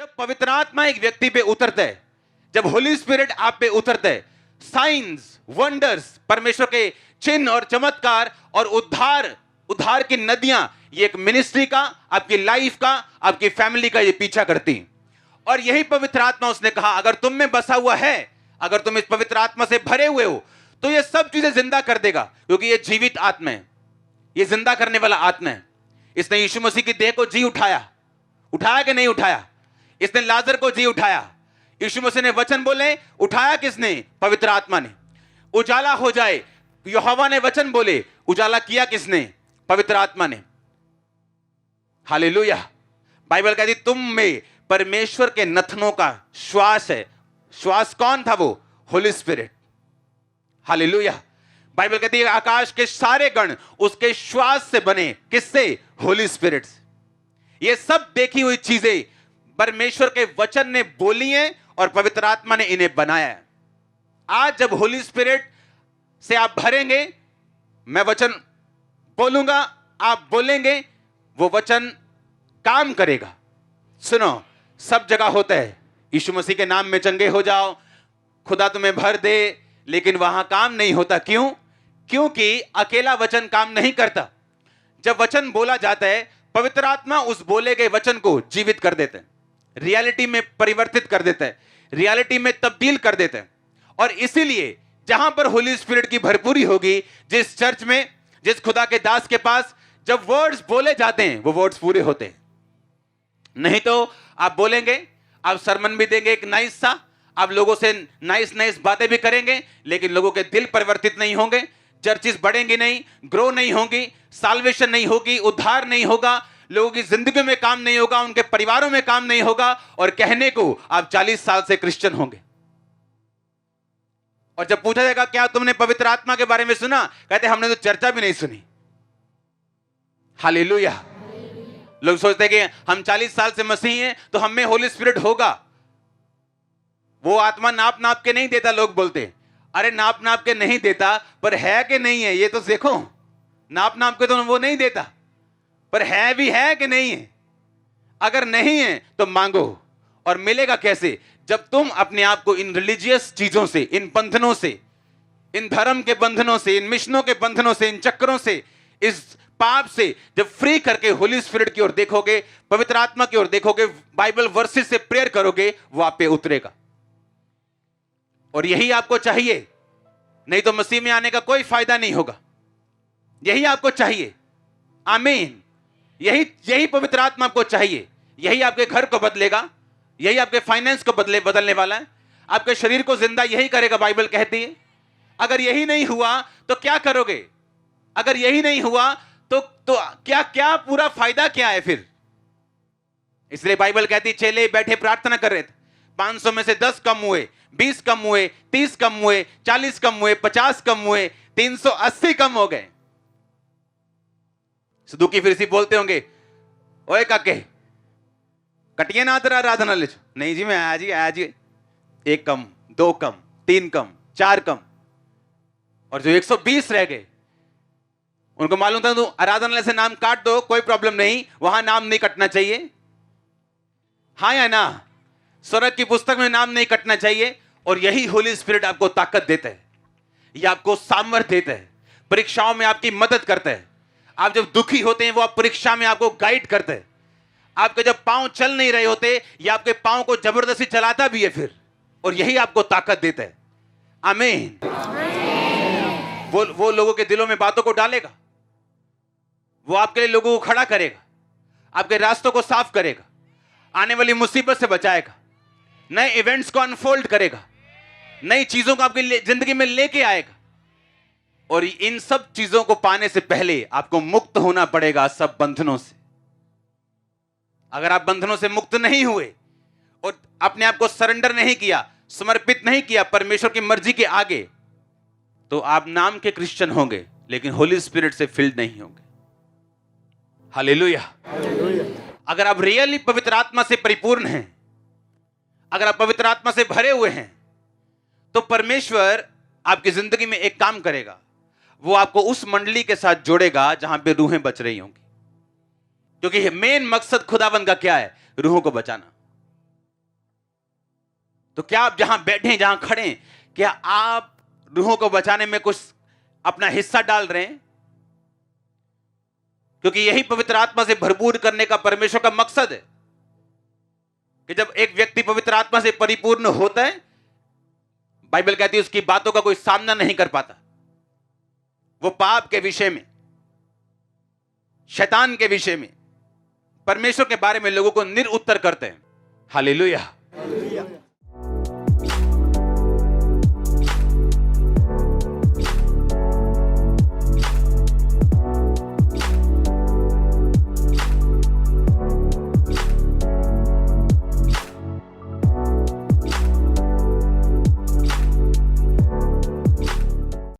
जब पवित्र आत्मा एक व्यक्ति पे उतरता है, जब होली स्पिरिट आप पे उतरता है, साइंस, वंडर्स, परमेश्वर के चिन्ह और चमत्कार और उद्धार की नदियां, ये एक मिनिस्ट्री का, आपकी लाइफ का, आपकी फैमिली का ये पीछा करती हैं। और यही पवित्र आत्मा, उसने कहा अगर तुम में बसा हुआ है, अगर तुम इस पवित्र आत्मा से भरे हुए हो, तो ये सब चीजें जिंदा कर देगा, क्योंकि ये जीवित आत्मा है, ये जिंदा करने वाला आत्मा है। इसने यीशु मसीह की देह को जी उठाया कि नहीं उठाया? इसने लाजर को जी उठाया। यीशु मसीह ने वचन बोले, उठाया किसने? पवित्र आत्मा ने। उजाला हो जाए, यहोवा ने वचन बोले, उजाला किया किसने? पवित्र आत्मा ने। हालेलुया। बाइबल कहती तुम में परमेश्वर के नथनों का श्वास है। श्वास कौन था? वो होली स्पिरिट। हालेलुया। बाइबल कहती है आकाश के सारे गण उसके श्वास से बने। किससे? होली स्पिरिट से। ये सब देखी हुई चीजें परमेश्वर के वचन ने बोली हैं और पवित्र आत्मा ने इन्हें बनाया है। आज जब होली स्पिरिट से आप भरेंगे, मैं वचन बोलूंगा, आप बोलेंगे, वो वचन काम करेगा। सुनो, सब जगह होता है यीशु मसीह के नाम में चंगे हो जाओ, खुदा तुम्हें भर दे, लेकिन वहां काम नहीं होता। क्यों? क्योंकि अकेला वचन काम नहीं करता। जब वचन बोला जाता है, पवित्र आत्मा उस बोले गए वचन को जीवित कर देते हैं, रियलिटी में परिवर्तित कर देता है, रियलिटी में तब्दील कर देते हैं। और इसीलिए जहां पर होली स्पिरिट की भरपूरी होगी, जिस चर्च में, जिस खुदा के दास के पास जब वर्ड्स बोले जाते हैं, वो वर्ड्स पूरे होते हैं। नहीं तो आप बोलेंगे, आप सरमन भी देंगे एक नाइस सा, आप लोगों से नाइस बातें भी करेंगे, लेकिन लोगों के दिल परिवर्तित नहीं होंगे, चर्चेस बढ़ेंगी नहीं, ग्रो नहीं होंगी, साल्वेशन नहीं होगी, उद्धार नहीं होगा, लोगों की जिंदगी में काम नहीं होगा, उनके परिवारों में काम नहीं होगा, और कहने को आप 40 साल से क्रिश्चियन होंगे। और जब पूछा जाएगा क्या तुमने पवित्र आत्मा के बारे में सुना, कहते हमने तो चर्चा भी नहीं सुनी। हालेलुया। लोग सोचते हैं कि हम 40 साल से मसीही हैं तो हम में होली स्पिरिट होगा। वो आत्मा नाप नाप के नहीं देता। लोग बोलते अरे नाप नाप के नहीं देता, पर है कि नहीं है ये तो देखो। नाप नाप के तो वो नहीं देता, पर है भी है कि नहीं है। अगर नहीं है तो मांगो। और मिलेगा कैसे? जब तुम अपने आप को इन रिलीजियस चीजों से, इन बंधनों से, इन धर्म के बंधनों से, इन मिशनों के बंधनों से, इन चक्रों से, इस पाप से जब फ्री करके होली स्पिरिट की ओर देखोगे, पवित्र आत्मा की ओर देखोगे, बाइबल वर्सेस से प्रेयर करोगे, वो आप पे उतरेगा। और यही आपको चाहिए, नहीं तो मसीह में आने का कोई फायदा नहीं होगा। यही आपको चाहिए। आमीन। यही पवित्र आत्मा आपको चाहिए। यही आपके घर को बदलेगा, यही आपके फाइनेंस को बदलने वाला है, आपके शरीर को जिंदा यही करेगा। बाइबल कहती है अगर यही नहीं हुआ तो क्या करोगे? अगर यही नहीं हुआ तो क्या पूरा फायदा क्या है फिर? इसलिए बाइबल कहती चेले बैठे प्रार्थना कर रहे थे, 500 में से 10 कम हुए, 20 कम हुए, 30 कम हुए, 40 कम हुए, 50 कम हुए, 380 कम हो गए। सदुकी फिर से बोलते होंगे, ओए काके कटिए ना तेरा आराधना ले। नहीं जी मैं आज ही 1 कम, 2 कम, 3 कम, 4 कम। और जो 120 रह गए, उनको मालूम था तो आराधनालय से नाम काट दो, कोई प्रॉब्लम नहीं, वहां नाम नहीं कटना चाहिए। हाँ या ना? स्वर्ग की पुस्तक में नाम नहीं कटना चाहिए। और यही होली स्पिरिट आपको ताकत देता है, यह आपको सामर्थ्य देता है, परीक्षाओं में आपकी मदद करता है। आप जब दुखी होते हैं, वो आप परीक्षा में आपको गाइड करता है। आपके जब पांव चल नहीं रहे होते, या आपके पांव को जबरदस्ती चलाता भी है फिर, और यही आपको ताकत देता है। आमीन। वो लोगों के दिलों में बातों को डालेगा, वो आपके लिए लोगों को खड़ा करेगा, आपके रास्तों को साफ करेगा, आने वाली मुसीबत से बचाएगा, नए इवेंट्स को अनफोल्ड करेगा, नई चीजों को आपकी जिंदगी में लेके आएगा। और इन सब चीजों को पाने से पहले आपको मुक्त होना पड़ेगा सब बंधनों से। अगर आप बंधनों से मुक्त नहीं हुए और अपने आप को सरेंडर नहीं किया, समर्पित नहीं किया परमेश्वर की मर्जी के आगे, तो आप नाम के क्रिश्चियन होंगे, लेकिन होली स्पिरिट से फिल्ड नहीं होंगे। हालेलुया। अगर आप रियली पवित्र आत्मा से परिपूर्ण हैं, अगर आप पवित्र आत्मा से भरे हुए हैं, तो परमेश्वर आपकी जिंदगी में एक काम करेगा। वो आपको उस मंडली के साथ जोड़ेगा जहां पे रूहें बच रही होंगी। क्योंकि मेन मकसद खुदाबंद का क्या है? रूहों को बचाना। तो क्या आप जहां बैठे, जहां खड़े, क्या आप रूहों को बचाने में कुछ अपना हिस्सा डाल रहे हैं? क्योंकि यही पवित्र आत्मा से भरपूर करने का परमेश्वर का मकसद है कि जब एक व्यक्ति पवित्र आत्मा से परिपूर्ण होता है, बाइबल कहती है उसकी बातों का कोई सामना नहीं कर पाता। वो पाप के विषय में, शैतान के विषय में, परमेश्वर के बारे में लोगों को निरुत्तर करते हैं। हालेलुया।